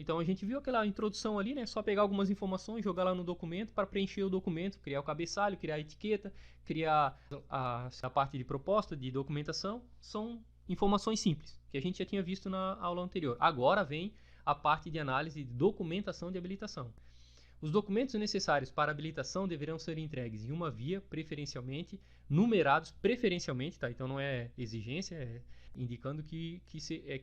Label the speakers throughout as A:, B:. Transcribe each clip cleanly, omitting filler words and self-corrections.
A: Então a gente viu aquela introdução ali, né? Só pegar algumas informações, jogar lá no documento para preencher o documento, criar o cabeçalho, criar a etiqueta, criar a parte de proposta, de documentação. São informações simples, que a gente já tinha visto na aula anterior. Agora vem a parte de análise de documentação de habilitação. Os documentos necessários para habilitação deverão ser entregues em uma via, preferencialmente, numerados preferencialmente, tá? Então não é exigência, é indicando que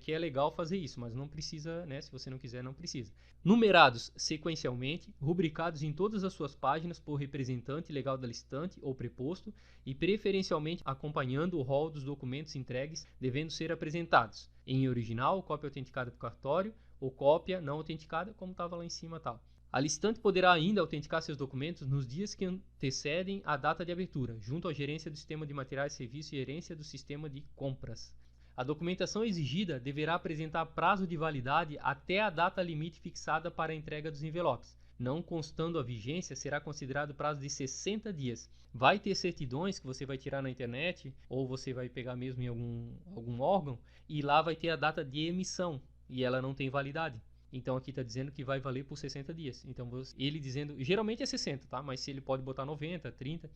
A: é legal fazer isso, mas não precisa, né? Se você não quiser, não precisa. Numerados sequencialmente, rubricados em todas as suas páginas por representante legal da listante ou preposto e preferencialmente acompanhando o rol dos documentos entregues, devendo ser apresentados em original, cópia autenticada por cartório ou cópia não autenticada, como estava lá em cima, tal. A listante poderá ainda autenticar seus documentos nos dias que antecedem a data de abertura, junto à gerência do sistema de materiais, serviços e gerência do sistema de compras. A documentação exigida deverá apresentar prazo de validade até a data limite fixada para a entrega dos envelopes. Não constando a vigência, será considerado prazo de 60 dias. Vai ter certidões que você vai tirar na internet, ou você vai pegar mesmo em algum órgão, e lá vai ter a data de emissão, e ela não tem validade. Então aqui está dizendo que vai valer por 60 dias. Então ele dizendo, geralmente é 60, tá? Mas se ele pode botar 90, 30.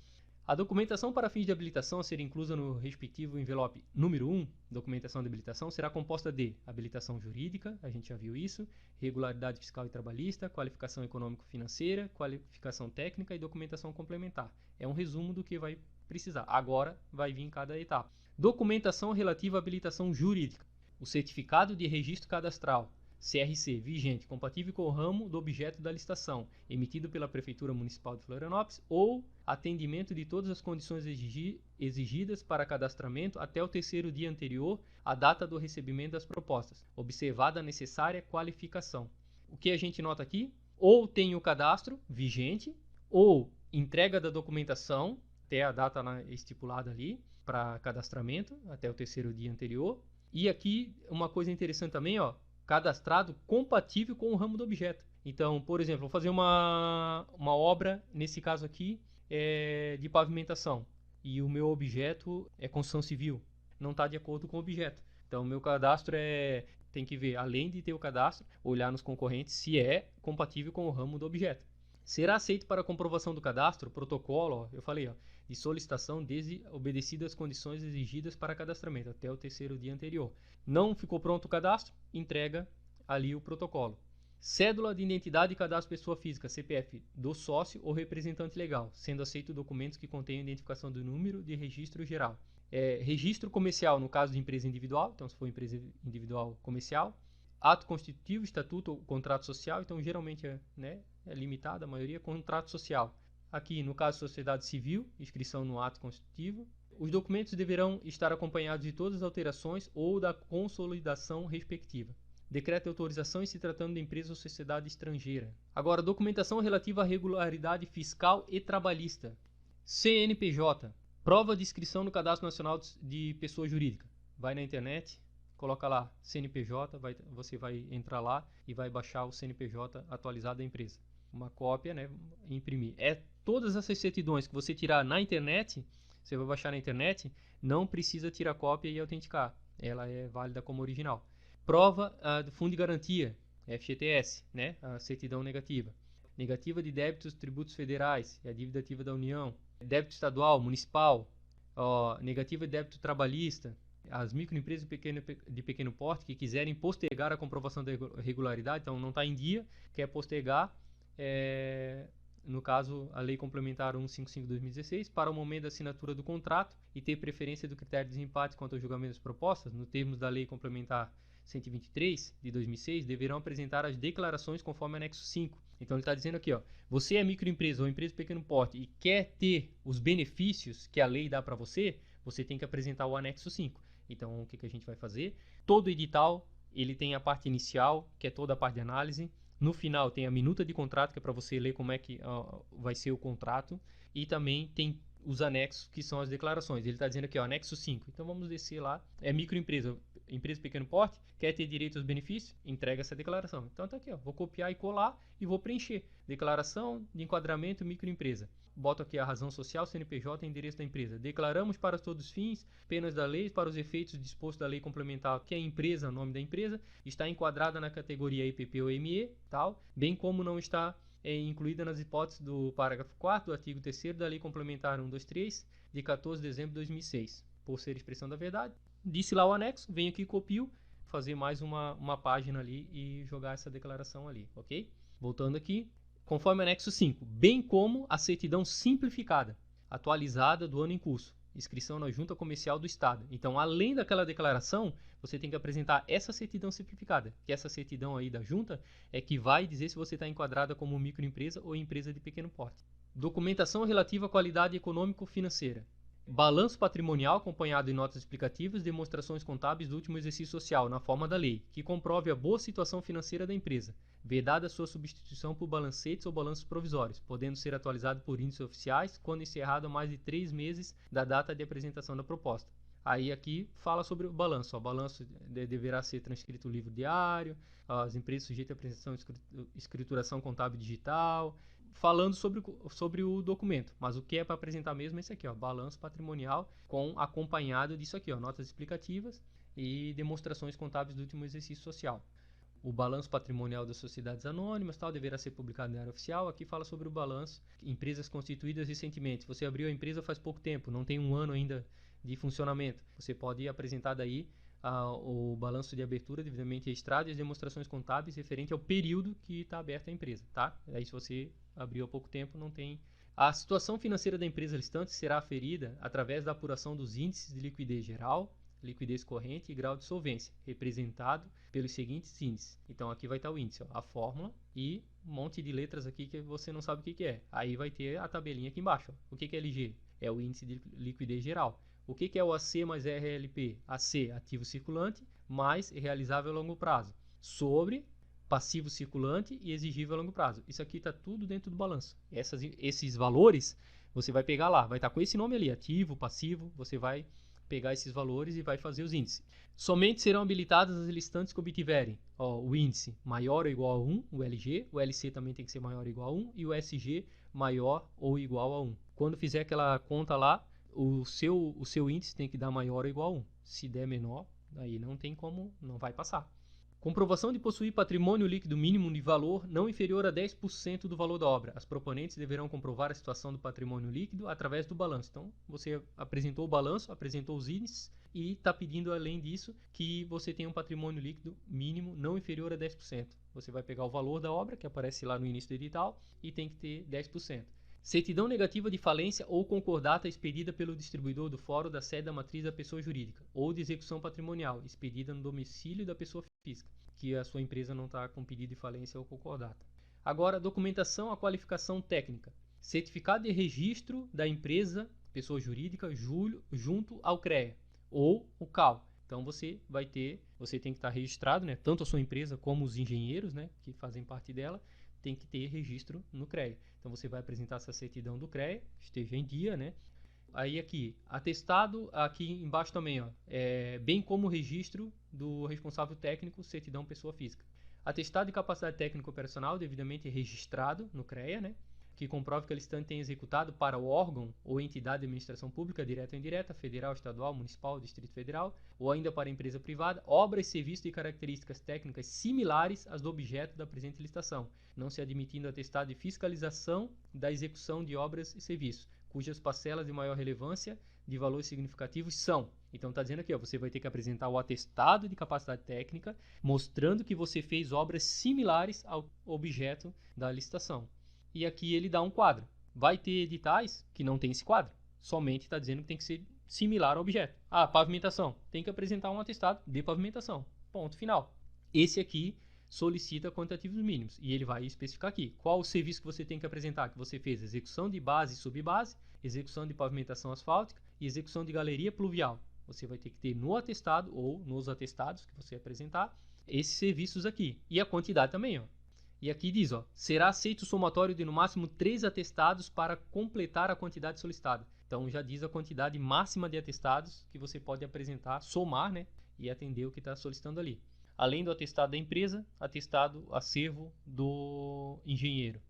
A: A documentação para fins de habilitação a ser inclusa no respectivo envelope número 1, documentação de habilitação, será composta de habilitação jurídica, a gente já viu isso, regularidade fiscal e trabalhista, qualificação econômico-financeira, qualificação técnica e documentação complementar. É um resumo do que vai precisar. Agora vai vir em cada etapa. Documentação relativa à habilitação jurídica. O certificado de registro cadastral, CRC, vigente, compatível com o ramo do objeto da licitação, emitido pela Prefeitura Municipal de Florianópolis, ou atendimento de todas as condições exigidas para cadastramento até o 3º dia anterior à data do recebimento das propostas, observada a necessária qualificação. O que a gente nota aqui? Ou tem o cadastro vigente, ou entrega da documentação até a data estipulada ali para cadastramento, até o 3º dia anterior. E aqui uma coisa interessante também, ó, cadastrado compatível com o ramo do objeto. Então, por exemplo, vou fazer uma obra, nesse caso aqui, de pavimentação. E o meu objeto é construção civil. Não está de acordo com o objeto. Então, o meu cadastro tem que ver, além de ter o cadastro, olhar nos concorrentes se é compatível com o ramo do objeto. Será aceito para comprovação do cadastro, protocolo, ó, eu falei, ó, de solicitação desde obedecidas as condições exigidas para cadastramento, até o 3º dia anterior. Não ficou pronto o cadastro? Entrega ali o protocolo. Cédula de identidade e cadastro pessoa física, CPF, do sócio ou representante legal, sendo aceito documentos que contenham identificação do número de registro geral. Registro comercial, no caso de empresa individual, então se for empresa individual comercial. Ato constitutivo, estatuto ou contrato social, então geralmente é limitado, a maioria, contrato social. Aqui, no caso, sociedade civil, inscrição no ato constitutivo. Os documentos deverão estar acompanhados de todas as alterações ou da consolidação respectiva. Decreto de autorização em se tratando de empresa ou sociedade estrangeira. Agora, documentação relativa à regularidade fiscal e trabalhista. CNPJ, prova de inscrição no Cadastro Nacional de Pessoa Jurídica. Vai na internet, coloca lá CNPJ, você vai entrar lá e vai baixar o CNPJ atualizado da empresa. Uma cópia, né, imprimir. Todas essas certidões que você tirar na internet, você vai baixar na internet, não precisa tirar cópia e autenticar. Ela é válida como original. Prova do Fundo de Garantia, FGTS, né, a certidão negativa. Negativa de débitos tributos federais, é a dívida ativa da União. Débito estadual, municipal, negativa de débito trabalhista. As microempresas de pequeno porte que quiserem postergar a comprovação da regularidade, então não está em dia, quer postergar, no caso, a Lei Complementar 155/2016, para o momento da assinatura do contrato e ter preferência do critério de desempate quanto ao julgamento das propostas, no termos da Lei Complementar 123 de 2006, deverão apresentar as declarações conforme anexo 5. Então ele está dizendo aqui, ó, você é microempresa ou empresa de pequeno porte e quer ter os benefícios que a lei dá para você, você tem que apresentar o anexo 5. Então o que a gente vai fazer? Todo edital ele tem a parte inicial, que é toda a parte de análise. No final tem a minuta de contrato, que é para você ler como é que vai ser o contrato. E também tem os anexos, que são as declarações. Ele está dizendo aqui, ó, anexo 5. Então vamos descer lá. É microempresa. empresa de pequeno porte, quer ter direito aos benefícios, entrega essa declaração. Então tá aqui, ó, vou copiar e colar e vou preencher. Declaração de enquadramento microempresa. Boto aqui a razão social, CNPJ e endereço da empresa. Declaramos para todos os fins, penas da lei, para os efeitos dispostos da lei complementar, que a empresa, o nome da empresa, está enquadrada na categoria EPP ou ME, tal, bem como não está incluída nas hipóteses do parágrafo 4º do artigo 3º da lei complementar 123, de 14 de dezembro de 2006, por ser expressão da verdade. Disse lá o anexo, venho aqui, copio, fazer mais uma página ali e jogar essa declaração ali, ok? Voltando aqui, conforme anexo 5, bem como a certidão simplificada, atualizada do ano em curso, inscrição na Junta Comercial do Estado. Então, além daquela declaração, você tem que apresentar essa certidão simplificada, que essa certidão aí da Junta é que vai dizer se você está enquadrada como microempresa ou empresa de pequeno porte. Documentação relativa à qualidade econômico-financeira. Balanço patrimonial acompanhado de notas explicativas e demonstrações contábeis do último exercício social, na forma da lei, que comprove a boa situação financeira da empresa, vedada sua substituição por balancetes ou balanços provisórios, podendo ser atualizado por índices oficiais quando encerrado há mais de 3 meses da data de apresentação da proposta. Aí aqui fala sobre o balanço. O balanço deverá ser transcrito no livro diário, as empresas sujeitas à apresentação e escrituração contábil digital, falando sobre o documento. Mas o que é para apresentar mesmo é esse aqui, ó, balanço patrimonial acompanhado disso aqui, ó, notas explicativas e demonstrações contábeis do último exercício social. O balanço patrimonial das sociedades anônimas tal, deverá ser publicado na área oficial. Aqui fala sobre o balanço. Empresas constituídas recentemente. Se você abriu a empresa faz pouco tempo, não tem um ano ainda de funcionamento, você pode apresentar daí o balanço de abertura devidamente registrado e as demonstrações contábeis referente ao período que está aberta a empresa, tá? Aí se você abriu há pouco tempo, não tem. A situação financeira da empresa listante será aferida através da apuração dos índices de liquidez geral, liquidez corrente e grau de solvência, representado pelos seguintes índices. Então aqui vai estar o índice, ó, a fórmula e um monte de letras aqui que você não sabe o que é. Aí vai ter a tabelinha aqui embaixo. Ó. O que é LG? É o índice de liquidez geral. O que é o AC mais RLP? AC, ativo circulante, mais realizável a longo prazo, sobre passivo circulante e exigível a longo prazo. Isso aqui está tudo dentro do balanço. Esses valores você vai pegar lá, vai estar com esse nome ali, ativo, passivo, você vai pegar esses valores e vai fazer os índices. Somente serão habilitadas as listantes que obtiverem o índice maior ou igual a 1, o LG, o LC também tem que ser maior ou igual a 1 e o SG maior ou igual a 1. Quando fizer aquela conta lá, o seu índice tem que dar maior ou igual a 1. Se der menor, aí não tem como, não vai passar. Comprovação de possuir patrimônio líquido mínimo de valor não inferior a 10% do valor da obra. As proponentes deverão comprovar a situação do patrimônio líquido através do balanço. Então, você apresentou o balanço, apresentou os índices e está pedindo, além disso, que você tenha um patrimônio líquido mínimo não inferior a 10%. Você vai pegar o valor da obra, que aparece lá no início do edital, e tem que ter 10%. Certidão negativa de falência ou concordata expedida pelo distribuidor do fórum da sede da matriz da pessoa jurídica ou de execução patrimonial expedida no domicílio da pessoa física, que a sua empresa não está com pedido de falência ou concordata. Agora, documentação, a qualificação técnica. Certificado de registro da empresa, pessoa jurídica, junto ao CREA ou o CAL. Então você tem que estar registrado, né, tanto a sua empresa como os engenheiros, né, que fazem parte dela, tem que ter registro no CREA. Então você vai apresentar essa certidão do CREA, esteja em dia, né? Aí aqui, atestado, aqui embaixo também, ó, bem como o registro do responsável técnico, certidão pessoa física. Atestado de capacidade técnica operacional devidamente registrado no CREA, né? Que comprove que a licitante tem executado para o órgão ou entidade de administração pública, direta ou indireta, federal, estadual, municipal, distrito federal, ou ainda para empresa privada, obras, serviços de características técnicas similares às do objeto da presente licitação, não se admitindo atestado de fiscalização da execução de obras e serviços, cujas parcelas de maior relevância de valores significativos são. Então está dizendo aqui, ó, você vai ter que apresentar o atestado de capacidade técnica, mostrando que você fez obras similares ao objeto da licitação. E aqui ele dá um quadro. Vai ter editais que não tem esse quadro. Somente está dizendo que tem que ser similar ao objeto. Pavimentação. Tem que apresentar um atestado de pavimentação. Ponto final. Esse aqui solicita quantitativos mínimos. E ele vai especificar aqui. Qual o serviço que você tem que apresentar? Que você fez execução de base e subbase, execução de pavimentação asfáltica e execução de galeria pluvial. Você vai ter que ter no atestado ou nos atestados que você apresentar esses serviços aqui. E a quantidade também, ó. E aqui diz, ó, será aceito o somatório de no máximo 3 atestados para completar a quantidade solicitada. Então já diz a quantidade máxima de atestados que você pode apresentar, somar, né? e atender o que está solicitando ali. Além do atestado da empresa, atestado acervo do engenheiro,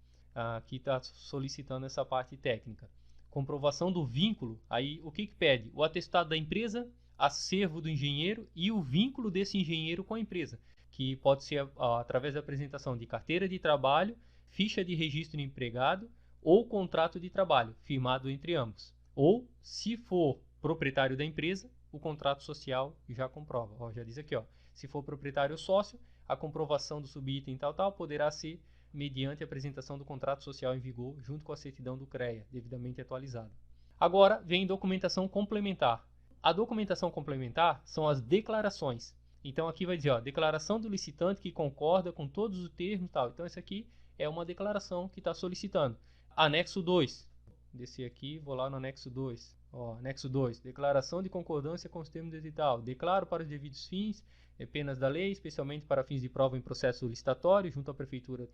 A: que está solicitando essa parte técnica. Comprovação do vínculo, aí o que pede? O atestado da empresa, acervo do engenheiro e o vínculo desse engenheiro com a empresa, que pode ser através da apresentação de carteira de trabalho, ficha de registro de empregado ou contrato de trabalho, firmado entre ambos. Ou, se for proprietário da empresa, o contrato social já comprova. Já diz aqui, se for proprietário ou sócio, a comprovação do subitem tal poderá ser mediante a apresentação do contrato social em vigor junto com a certidão do CREA, devidamente atualizada. Agora vem documentação complementar. A documentação complementar são as declarações. Então aqui vai dizer, declaração do licitante que concorda com todos os termos e tal. Então essa aqui é uma declaração que está solicitando. Anexo 2. Descer aqui, vou lá no anexo 2. Anexo 2. Declaração de concordância com os termos do edital. Declaro para os devidos fins, penas da lei, especialmente para fins de prova em processo licitatório, junto à prefeitura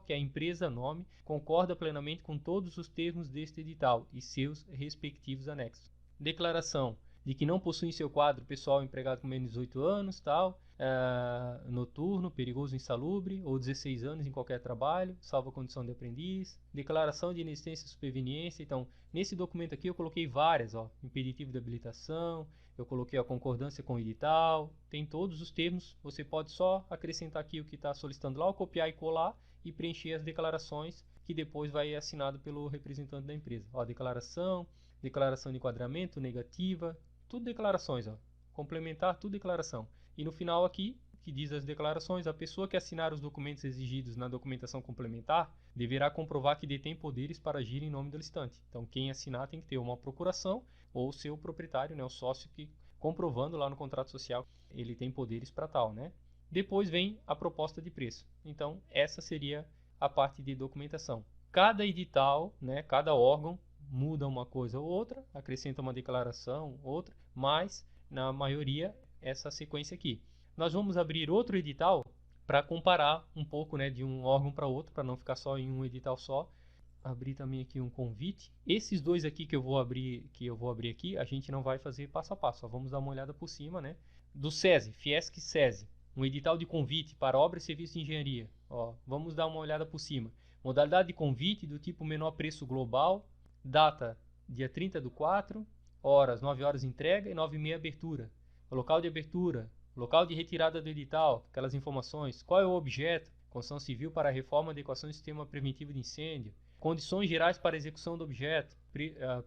A: que a empresa, nome, concorda plenamente com todos os termos deste edital e seus respectivos anexos. Declaração de que não possui em seu quadro pessoal empregado com menos de 18 anos, noturno, perigoso, insalubre, ou 16 anos em qualquer trabalho, salvo a condição de aprendiz. Declaração de inexistência e superveniência. Então, nesse documento aqui eu coloquei várias, impeditivo de habilitação, eu coloquei a concordância com o edital, tem todos os termos, você pode só acrescentar aqui o que está solicitando lá, ou copiar e colar e preencher as declarações, que depois vai ser assinado pelo representante da empresa. Declaração de enquadramento, negativa, tudo declarações, complementar, tudo declaração. E no final aqui, que diz as declarações, a pessoa que assinar os documentos exigidos na documentação complementar deverá comprovar que detém poderes para agir em nome do licitante. Então quem assinar tem que ter uma procuração ou o seu proprietário, o sócio, que comprovando lá no contrato social ele tem poderes para tal, Depois vem a proposta de preço. Então essa seria a parte de documentação. Cada edital, cada órgão muda uma coisa ou outra, acrescenta uma declaração, outra, mas na maioria essa sequência aqui. Nós vamos abrir outro edital para comparar um pouco de um órgão para outro, para não ficar só em um edital só. Abrir também aqui um convite. Esses dois aqui que eu vou abrir aqui, a gente não vai fazer passo a passo, só vamos dar uma olhada por cima, Do SESI, Fiesc SESI, um edital de convite para obra e serviço de engenharia. Vamos dar uma olhada por cima. Modalidade de convite do tipo menor preço global, data dia 30/4, horas 9 horas entrega e 9h30 abertura. O local de abertura, local de retirada do edital, aquelas informações, qual é o objeto, construção civil para a reforma e adequação do sistema preventivo de incêndio, condições gerais para a execução do objeto,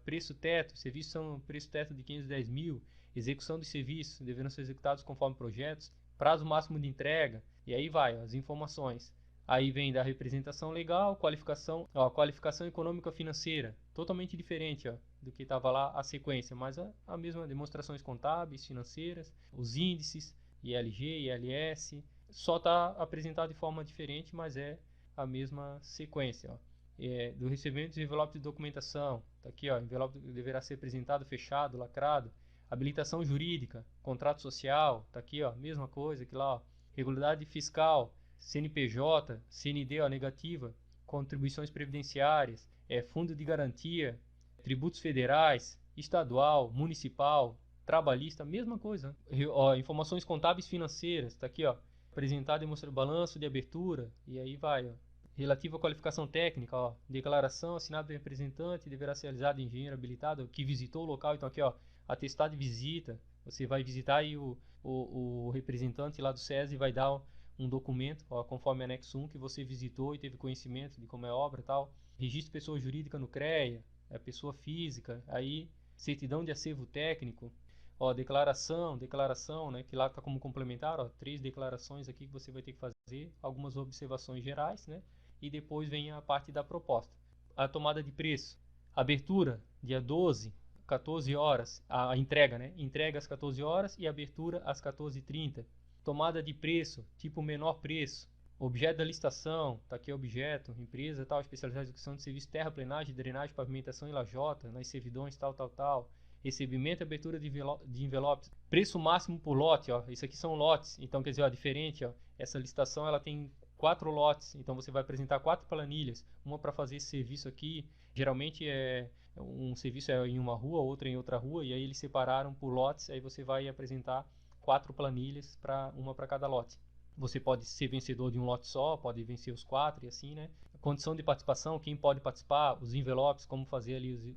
A: preço teto, serviços são preço teto de 510 mil, execução de serviços deverão ser executados conforme projetos, prazo máximo de entrega, e aí vai as informações. Aí vem da representação legal, qualificação, qualificação econômica financeira, totalmente diferente do que estava lá a sequência, mas a mesma, demonstrações contábeis, financeiras, os índices, ILG, ILS, só está apresentado de forma diferente, mas é a mesma sequência. Do recebimento dos envelopes de documentação, tá aqui, envelope deverá ser apresentado fechado, lacrado. Habilitação jurídica, contrato social, tá aqui, mesma coisa que lá, regularidade fiscal, CNPJ, CND negativa, contribuições previdenciárias, fundo de garantia, tributos federais, estadual, municipal, trabalhista, mesma coisa. Informações contábeis financeiras, está aqui, apresentar e mostrar balanço de abertura, e aí vai, Relativa à qualificação técnica, declaração assinada pelo representante, deverá ser realizada em engenheiro habilitado que visitou o local. Então aqui, atestado de visita, você vai visitar e o representante lá do SESI vai dar um documento, conforme anexo 1, que você visitou e teve conhecimento de como é a obra e tal. Registro de pessoa jurídica no CREA, pessoa física, aí certidão de acervo técnico, declaração, que lá está como complementar, 3 declarações aqui que você vai ter que fazer, algumas observações gerais, e depois vem a parte da proposta. A tomada de preço, abertura, dia 12, 14 horas, a entrega, entrega às 14 horas e abertura às 14h30. Tomada de preço, tipo menor preço. Objeto da licitação, está aqui o objeto, empresa, especializada em execução de serviço terraplenagem, drenagem, pavimentação e lajota, nas servidões, tal. Recebimento e abertura de envelopes. Preço máximo por lote, isso aqui são lotes, então quer dizer, diferente, essa licitação ela tem 4 lotes, então você vai apresentar 4 planilhas, uma para fazer esse serviço aqui, geralmente um serviço em uma rua, outra em outra rua, e aí eles separaram por lotes, aí você vai apresentar 4 planilhas, uma para cada lote. Você pode ser vencedor de um lote só, pode vencer os 4 e assim, né? A condição de participação, quem pode participar, os envelopes, como fazer ali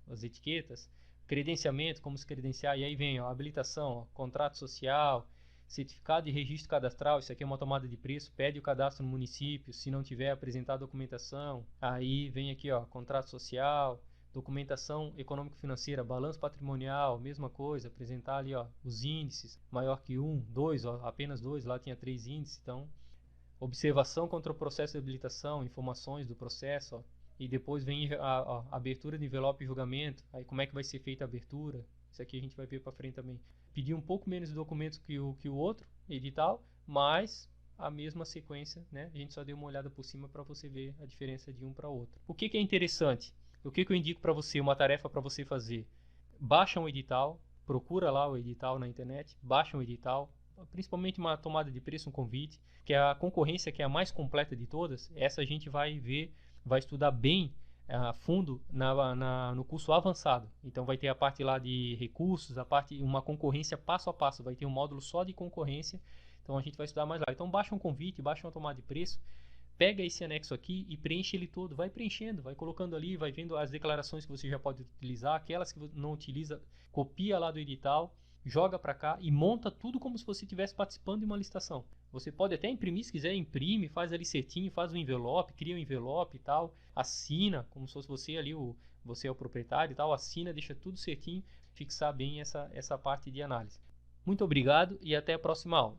A: as etiquetas, credenciamento, como se credenciar, e aí vem a habilitação, ó, contrato social, certificado de registro cadastral, isso aqui é uma tomada de preço, pede o cadastro no município, se não tiver apresentado a documentação, aí vem aqui, ó, contrato social, documentação econômico-financeira, balanço patrimonial, mesma coisa, apresentar ali, ó, os índices, maior que 1, 2, ó, apenas 2, lá tinha 3 índices, então, observação contra o processo de habilitação, informações do processo, ó, e depois vem a abertura de envelope e julgamento, aí como é que vai ser feita a abertura, isso aqui a gente vai ver para frente também. Pedir um pouco menos de documentos que o outro, edital, mas a mesma sequência, né? A gente só deu uma olhada por cima para você ver a diferença de um para outro. O que é interessante? O que eu indico para você, uma tarefa para você fazer? Baixa um edital, procura lá o edital na internet, baixa um edital, principalmente uma tomada de preço, um convite, que é a concorrência que é a mais completa de todas, essa a gente vai ver, vai estudar bem a fundo no curso avançado. Então vai ter a parte lá de recursos, uma concorrência passo a passo, vai ter um módulo só de concorrência, então a gente vai estudar mais lá. Então baixa um convite, baixa uma tomada de preço, pega esse anexo aqui e preenche ele todo, vai preenchendo, vai colocando ali, vai vendo as declarações que você já pode utilizar, aquelas que não utiliza, copia lá do edital, joga para cá e monta tudo como se você estivesse participando de uma licitação. Você pode até imprimir, se quiser, imprime, faz ali certinho, faz um envelope, cria um envelope e tal, assina, como se fosse você ali, você é o proprietário e tal, assina, deixa tudo certinho, fixar bem essa parte de análise. Muito obrigado e até a próxima aula.